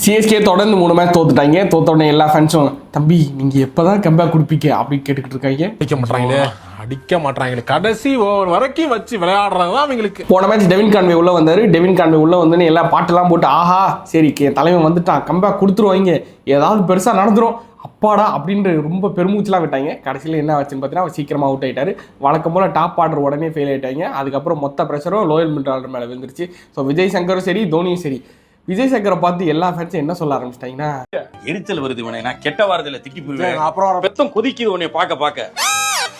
CSK தொடர்ந்து 3 match தோத்துட்டாங்க. தோத்த உடனே எல்லா ஃபேன்ஸும் தம்பி நீங்க எப்பதான் கம்பேக் கொடுப்பீங்க அப்படின்னு கேட்டுக்கிட்டு இருக்காங்க. அடிக்க மாட்டாங்களே கடைசி ஓவர் வரைக்கும் வச்சு விளையாடுறதுதான் அவங்களுக்கு. போன மேட்ச் டெவின் கான்வே உள்ள வந்தாரு. டெவின் கான்வே உள்ள வந்து எல்லா பாட்டெல்லாம் போட்டு ஆஹா சரி தலைவன் வந்துட்டான் கம்பேக் கொடுத்துருவாங்க ஏதாவது பெருசா நடந்துரும் அப்பாடா அப்படின்ற ரொம்ப பெருமூச்செலாம் விட்டாங்க. கடைசியில் என்ன ஆச்சுன்னு பார்த்தீங்கன்னா அவர் சீக்கிரமாக அவுட் ஆகிட்டார். வழக்கம் போல் டாப் ஆர்டர் உடனே ஃபெயில் ஆகிட்டாங்க. அதுக்கப்புறம் மொத்த ப்ரெஷரும் லோயல் மிட் ஆர்டர் மேலே விழுந்துருச்சு. ஸோ விஜய் சங்கரும் சரி தோனியும் சரி விஜய் சங்கரை பார்த்து எல்லா ஃபேன்ஸும் என்ன சொல்ல ஆரம்பிச்சிட்டாங்கன்னா எரிச்சல் வருது இவனை நான் கெட்ட வாரத்தில் திக்கி போயிருவேன் அப்புறம் பெத்தம் கொதிக்குது உன்னை பார்க்க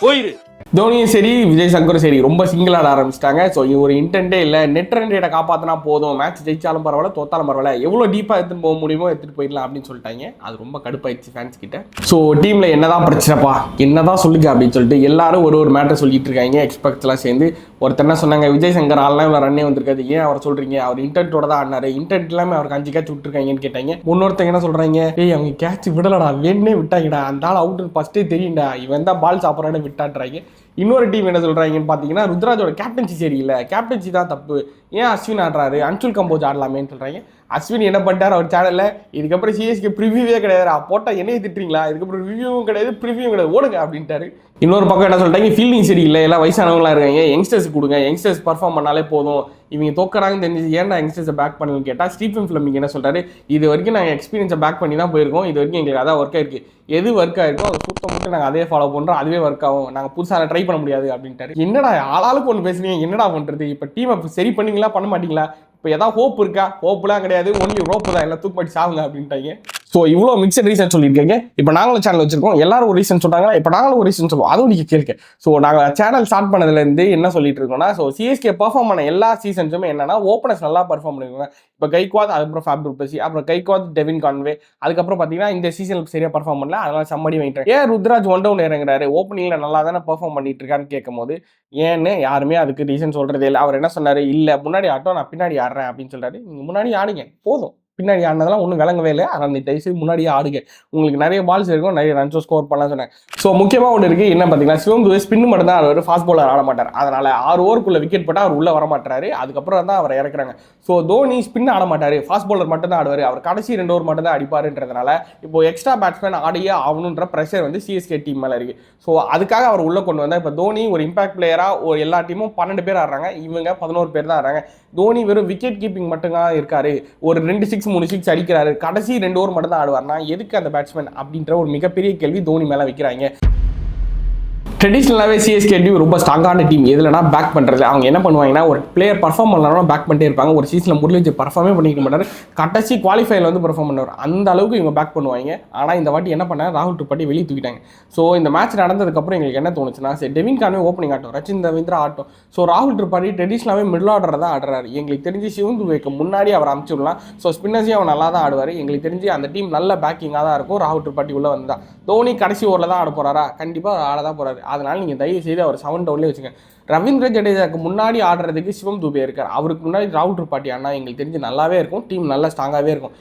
போயிரு. தோனியும் சரி விஜய் சங்கரும் சரி ரொம்ப சிங்கிள் ஆட ஆரம்பிச்சிட்டாங்க. ஸோ ஒரு இன்டென்ட்டே இல்லை. நெட் ரன் ரேட்டை காப்பாற்றினா போதும், மேட்ச் ஜெயிச்சாலும் பரவாயில்ல தோத்தாலும் பரவாயில்ல, எவ்வளோ டீப்பாக எடுத்துகிட்டு போக முடியுமோ எடுத்துகிட்டு போயிடலாம் அப்படின்னு சொல்லிட்டாங்க. அது ரொம்ப கடுப்பாயிடுச்சு ஃபேன்ஸ் கிட்ட. ஸோ டீமில் என்னதான் பிரச்சனைப்பா என்னதான் சொல்லுங்க அப்படின்னு சொல்லிட்டு எல்லாரும் ஒரு மேட்டர் சொல்லிட்டு இருக்காங்க. எக்ஸ்பர்ட்ஸ்லாம் சேர்ந்து ஒருத்தர் என்ன சொன்னாங்க, விஜய் சங்கர் ஆள்லாம் இவ்வளோ ரன்னே வந்திருக்காது, ஏன் அவர் சொல்கிறீங்க, அவர் இன்டென்ட்டோட தான் ஆடினாரு, இன்டென்ட் எல்லாமே அவருக்கு 5 கேட்ச் விட்டுருக்காங்கன்னு கேட்டாங்க. இன்னொருத்தங்க என்ன சொல்கிறாங்க, ஏய் அவங்க கேட்ச் விடலடா வேணே விட்டாங்கடா, அந்த ஆள் அவுட்டு ஃபஸ்ட்டே தெரியும்டா, இவன் தான் பால் சாப்பிட்றான்னு விட்டான்றாங்க. இன்னொரு டீம் என்ன சொல்கிறாங்கன்னு பார்த்தீங்கன்னா ருத்ராஜோட கேப்டன்சி சரியில்லை, கேப்டன்சி தான் தப்பு, ஏன் அஸ்வின் ஆடுறாரு, அன்சுல் கம்போஜ் ஆடலாமேன்னு சொல்கிறாங்க. அஸ்வின் என்ன பண்ணிட்டார் அவர் சேனலில், இதுக்கப்புறம் சிஎஸ்கே ப்ரிவியூவே கிடையாது, போட்டால் என்னையே திட்டுறீங்களா, இதுக்கப்புறம் ரிவ்யூவும் கிடையாது ப்ரிவியூவும் கிடையாது ஓடுங்க அப்படின்ட்டாரு. இன்னொரு பக்கம் என்ன சொல்லிட்டாங்க, ஃபீல்டிங் சரியில்லை, எல்லாம் வயசானவங்களா இருக்காங்க, யங்ஸ்டர்ஸ் கொடுங்க, யங்ஸ்டர்ஸ் பர்ஃபார்ம் பண்ணாலே போதும், இவங்க தோக்கறாங்கன்னு தெரிஞ்சு ஏன்டா யங்ஸ்டர்ஸை பேக் பண்ணலன்னு கேட்டால் ஸ்டீஃபன் ஃபிளமிங் என்ன சொல்கிறாரு, இது வரைக்கும் நாங்கள் எக்ஸ்பீரியன்ஸை பேக் பண்ணி தான் போயிருக்கோம், இது வரைக்கும் எங்களுக்கு அதான் ஒர்க் ஆயிருக்கு, எது ஒர்க் ஆயிருக்கோ அதை சுத்தம் மட்டும் நாங்கள் அதே ஃபாலோ பண்ணுறோம், அதுவே ஒர்க் ஆகும், நாங்கள் புதுசாக ட்ரை பண்ண முடியாது அப்படின்ட்டாரு. என்னடா ஆளாளுக்கு ஒன்று பேசுறீங்க, என்னடா பண்ணுறது, இப்போ டீமை சரி பண்ணீங்களா பண்ண மாட்டீங்களா, இப்போ ஏதாவது ஹோப் இருக்கா, ஹோப்லாம் கிடையாது, ஒன்லி ரோப்பு தான், எல்லாம் தூக்கு மாட்டி சாவுங்க அப்படின்ட்டாங்க. ஸோ இவ்வளோ மிக்சட் ரீசன் சொல்லியிருக்கீங்க. இப்போ நாங்களும் சேனல் வச்சிருக்கோம், எல்லாரும் ஒரு ரீசன் சொல்கிறாங்க, இப்போ நாங்களும் ஒரு ரீசன் சொல்லுவோம், அதுவும் நீங்கள் கேட்க. ஸோ நாங்கள் சேனல் ஸ்டார்ட் பண்ணதுலேருந்து என்ன சொல்லிட்டு இருக்கோம்னா, ஸோ சிஎஸ்கே பர்ஃபார்ம் பண்ண எல்லா சீசன்ஸுமே என்னன்னா ஓப்பனர்ஸ் நல்லா பர்ஃபார்ம் பண்ணிருக்காங்க. இப்போ கைக்வாத், அதுக்கப்புறம் ஃபேப் டு பிளஸி, அப்புறம் கைக்வாத் டெவின் கான்வே, அதுக்கப்புறம் பார்த்தீங்கன்னா இந்த சீசனில் சரியாக பர்ஃபார்ம் பண்ணல, அதனால சம்மடி வாங்கிட்டாங்க. ஏன் ருத்ராஜ் ஒன் டவுன் இறங்குறாரு, ஓப்பனிங்கில் நல்லா தானே பர்ஃபார்ம் பண்ணிட்டு இருக்கான்னு கேட்கும் போது ஏன்னு யாருமே அதுக்கு ரீசன் சொல்கிறதே இல்லை. அவர் என்ன சொன்னார், இல்லை முன்னாடி ஆட்டம் நான் பின்னாடி ஆடுறேன் அப்படின்னு சொல்கிறாரு. நீங்கள் முன்னாடி ஆடுங்க போதும், பின்னாடி ஆடினதெல்லாம் ஒன்றும் விளங்கவே இல்லை, ஆனால் நீ தயவுசெய்து முன்னாடியே ஆடுங்க, உங்களுக்கு நிறைய பால்ஸ் இருக்கும், நிறைய ரன்ஸோ ஸ்கோர் பண்ணலாம் சொன்னேன். ஸோ முக்கியமாக ஒன்று இருக்குது, என்ன பார்த்தீங்கன்னா சிவம் துபே ஸ்பின்னு மட்டும் தான் ஆடுவார், ஃபாஸ்ட் பாலர் ஆட மாட்டார், அதனால் 6 ஓவருக்குள்ளே விக்கெட் போட்டால் அவர் உள்ளே வர மாட்டாரு, அதுக்கப்புறம் தான் அவர் இறக்குறாங்க. ஸோ தோனி ஸ்பின் ஆட மாட்டார், ஃபாஸ்ட் பாலர் மட்டும் தான் ஆடுவார், அவர் கடைசி 2 ஓவர் மட்டும் தான் அடிப்பாருன்றதுனால இப்போ எக்ஸ்ட்ரா பேட்ஸ்மேன் ஆடியே ஆகணுன்ற ப்ரெஷர் வந்து சிஎஸ்கே டீம் மேலே இருக்குது. ஸோ அதுக்காக அவர் உள்ளே கொண்டு வந்தால் இப்போ தோனி ஒரு இம்பாக்ட் பிளேயராக ஒரு எல்லா டீமும் 12 பேர் ஆடுறாங்க, இவங்க 11 பேர் தான் ஆடுறாங்க. தோனி வெறும் விக்கெட் கீப்பிங் மட்டும்தான் இருக்காரு, ஒரு 2 6 3 6 அடிக்கிறாரு, கடைசி 2 ஓவர் மட்டும் தான் ஆடுவார்னா எதுக்கு அந்த பேட்ஸ்மேன் அப்படின்ற ஒரு மிகப்பெரிய கேள்வி தோனி மேல வைக்கிறாங்க. ட்ரெடிஷ்னலாகவே சிஎஸ்கே டீம் ரொம்ப ஸ்ட்ராங்கான டீம், எதுலனா பேக் பண்ணுறது. அவங்க என்ன பண்ணுவாங்கன்னா ஒரு பிளேயர் பர்ஃபார்ம் பண்ணலாம் பேக் பண்ணிட்டே இருப்பாங்க. ஒரு சீசனில் முரளி விஜய் பர்ஃபார்மே பண்ணிக்க மாட்டார், கடைசி குவாலிஃபைல வந்து பர்ஃபார்ம் பண்ணுவார், அந்த அளவுக்கு இவங்க பேக் பண்ணுவாங்க. ஆனால் இந்த வாட்டி என்ன பண்ணால் ராகுல் திரிபாட்டி வெளியே தூக்கிட்டாங்க. ஸோ இந்த மேட்ச் நடந்ததுக்கப்புறம் எங்களுக்கு என்ன தோணுச்சுன்னா, சரி டெவின் கான்வே ஓப்பனிங் ஆட்டம், ரச்சின் ரவீந்திரா ஆட்டம், ஸோ ராகுல் திரிபாட்டி ட்ரெடிஷ்னலாகவே மிடில் ஆர்டர் தான் ஆடுறாரு, எங்களுக்கு தெரிஞ்சு சிவம் துபேக்கு முன்னாடி அவர் அமுச்சிடலாம். ஸோ ஸ்பின்னர்ஸையும் அவர் நல்லா தான் ஆடுவார், எங்களுக்கு தெரிஞ்சு அந்த டீம் நல்ல பேக்கிங்காக தான் இருக்கும். ராகுல் திரிபாட்டி உள்ள வந்தால் தோனி கடைசி ஓவரில் தான் ஆட போகிறாரா, கண்டிப்பாக ஆட தான் போகிறாரு, அதனால் நீங்கள் தயவு செய்து அவர் 7 டவுன்லேயே வச்சுங்க. ரவீந்திர ஜடேஜாக்கு முன்னாடி ஆடுறதுக்கு சிவம் துபே இருக்கார், அவருக்கு முன்னாடி ராகுல் திரிபாட்டி ஆனா எங்களுக்கு தெரிஞ்சு நல்லாவே இருக்கும், டீம் நல்லா ஸ்ட்ராங்காகவே இருக்கும்.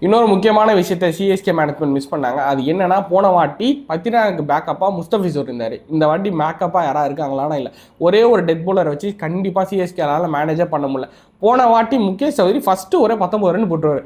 இன்னொரு முக்கியமான விஷயத்தை சிஎஸ்கே மேனேஜ்மெண்ட் மிஸ் பண்ணாங்க. அது என்னன்னா, போன வாட்டி பத்திரானுக்கு பேக்கப்பாக முஸ்தபிசூர் இருந்தார், இந்த வாட்டி பேக்கப்பாக யாராவது இருக்காங்களானா இல்லை, ஒரே ஒரு டெத் பவுலரை வச்சு கண்டிப்பாக சிஎஸ்கேனால மேனேஜே பண்ண முடியல. போன வாட்டி முகேஷ் சௌத்ரி ஃபஸ்ட்டு ஒரே 19 ரன் போட்டுருவார்,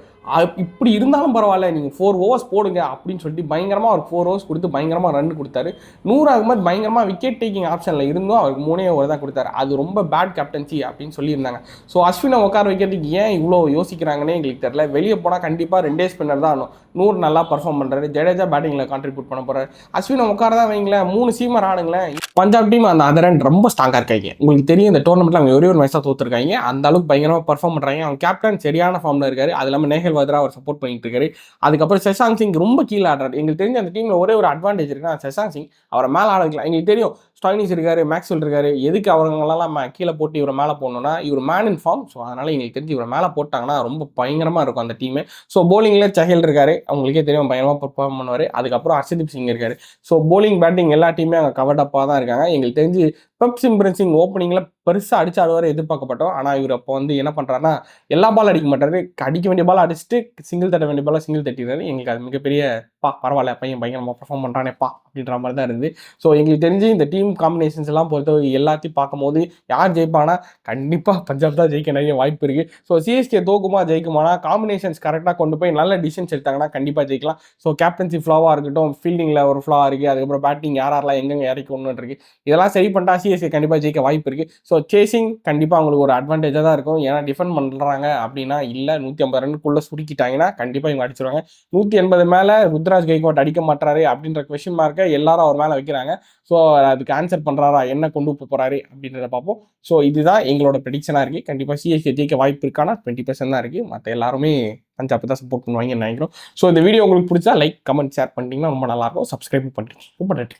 இப்படி இருந்தாலும் பரவாயில்ல நீங்கள் 4 ஓவர்ஸ் போடுங்க அப்படின்னு சொல்லிட்டு பயங்கரமாக அவருக்கு 4 ஓவர்ஸ் கொடுத்து பயங்கரமாக ரன் கொடுத்தாரு. 100 ஆகும்போது பயங்கரமாக விக்கெட் டேக்கிங் ஆப்ஷனில் இருந்தும் அவருக்கு 3 ஓவர் தான் கொடுத்தாரு, அது ரொம்ப பேட் கேப்டன்சி அப்படின்னு சொல்லியிருந்தாங்க. ஸோ அஸ்வினை உட்கார வைக்கிறதுக்கு ஏன் இவ்வளோ யோசிக்கிறாங்கன்னே எங்களுக்கு தெரியல. வெளியே போனால் கண்டிப்பாக 2 ஸ்பின்னர் தான் ஆடணும், 100 நல்லா பர்ஃபார்ம் பண்ணுறாரு, ஜடேஜா பேட்டிங்கில் கான்ட்ரிபியூட் பண்ண போகிறாரு, அஸ்வினை உட்கார தான் வைங்களேன், 3 சீமர் ஆடுங்களேன். பஞ்சாப் டீம் அந்த அதர் ரன் ரொம்ப ஸ்ட்ராங்காக இருக்காங்க, உங்களுக்கு தெரியும் இந்த டோர்னமெண்ட்டில் அவங்க ஒரே ஒரு மேட்ச் தான் தோற்றுருக்காங்க, அந்த அளவுக்கு பயங்கரமாக பர்ஃபார்ம் பண்ணுறாங்க. அவங்க கேப்டன் சரியான ஃபார்மில் இருக்காரு, அது இல்லாமல் நேஹல் வத்ரா அவர் சப்போர்ட் பண்ணிட்டு இருக்காரு. அதுக்கப்புறம் செசாங் சிங் ரொம்ப கீழே ஆடுறாரு, எங்களுக்கு தெரிஞ்ச அந்த டீமில் ஒரே ஒரு அட்வான்டேஜ் இருக்குன்னா செசாங் சிங், அவரை மேலே ஆட வைக்கலாம். எங்களுக்கு தெரியும் ஸ்டாய்னிஸ் இருக்காரு, மேக்ஸ்வெல் இருக்காரு, எதுக்கு அவங்களெல்லாம் கீழே போட்டு இவரை மேலே போடணும்னா இவர் மேன் இன் ஃபார்ம். ஸோ அதனால் எங்களுக்கு தெரிஞ்சு இவரை மேலே போட்டாங்கன்னா ரொம்ப பயங்கரமாக இருக்கும் அந்த டீமு. ஸோ போலிங்கில் சஹேல் இருக்காரு, அவங்களுக்கே தெரியும் பயங்கரமாக பர்ஃபார்ம் பண்ணுவார். அதுக்கப்புறம் ஹர்ஷதீப் சிங் இருக்காரு. ஸோ போலிங் பேட்டிங் எல்லா டீமே அங்கே கவர்டப்பாக தான் இருக்காங்க. எங்களுக்கு தெரிஞ்சு பெப் சிம்ரன் சிங் ஓப்பனிங்கில் பெருசாக அடிச்சு ஆடுவார் எதிர்பார்க்கப்பட்டோம். ஆனால் இவர் அப்போ வந்து என்ன பண்ணுறாருன்னா எல்லா பால் அடிக்க மாட்டார், அடிக்க வேண்டிய பால் அடிச்சுட்டு சிங்கிள் தட்ட வேண்டிய பால் சிங்கிள் தட்டிடுறாரு. எங்களுக்கு அது மிகப்பெரிய பரவாயில்ல பையன் பயங்கரமாக பர்ஃபார்ம் பண்ணுறானேப்பா அப்படின்ற மாதிரி தான் இருந்து. ஸோ எங்களுக்கு தெரிஞ்சு இந்த டீம் காம்பினேஷன்ஸ் எல்லாம் பொறுத்தவரை எல்லாத்தையும் பார்க்கும்போது யார் ஜெயிப்பானா கண்டிப்பாக பஞ்சாப் தான் ஜெயிக்க நிறைய வாய்ப்பு இருக்குது. ஸோ சிஎஸ்கே தோக்குமா ஜெயிக்குமானா காம்பினேஷன்ஸ் கரெக்டாக கொண்டு போய் நல்ல டிசிஷன்ஸ் எடுத்தாங்கன்னா கண்டிப்பாக ஜெயிக்கலாம். ஸோ கேப்டன்சி ஃப்ளாவாக இருக்கட்டும், ஃபீல்டிங்கில் ஒரு ஃப்ளா இருக்குது, அதுக்கப்புறம் பேட்டிங் யாரெல்லாம் எங்கெங்கே இறக்கணும்னு இருக்குது, இதெல்லாம் சரி பண்ணிட்டா சிஎஸ்கே கண்டிப்பாக ஜெயிக்க வாய்ப்பு இருக்குது. ஸோ சேசிங் கண்டிப்பாக அவங்களுக்கு ஒரு அட்வான்டேஜாக தான் இருக்கும். ஏன்னா டிஃபெண்ட் பண்ணுறாங்க அப்படின்னா இல்லை 150 ரன்னுக்குள்ளே சுருக்கிட்டாங்கன்னா கண்டிப்பாக இவங்க அடிச்சிருவாங்க. 180 மேலே ருத்ராஜ் கெய்க்வாட் அடிக்க மாட்டாரு அப்படின்ற கொஸ்டின் மார்க்கை எல்லாரும் அவர் மேலே வைக்கிறாங்க. ஸோ அதுக்கு ஆன்சர் பண்ணுறாரா, என்ன கொண்டு போகிறாரு அப்படின்றத பார்ப்போம். ஸோ இதுதான் எங்களோட ப்ரெடிக்ஷனாக இருக்குது. கண்டிப்பாக சிஎஸ்கே ஜெயிக்க வாய்ப்பு இருக்கானா 20% தான் இருக்குது. மற்ற எல்லாருமே பஞ்சாப் தான் சப்போர்ட் பண்ணுவாங்கன்னு நினைக்கிறோம். ஸோ இந்த வீடியோ உங்களுக்கு பிடிச்சா லைக், கமெண்ட், ஷேர் பண்ணிட்டீங்கன்னா ரொம்ப நல்லாயிருக்கும். சப்ஸ்கிரைப் பண்ணிட்டீங்க ரொம்ப நன்றி.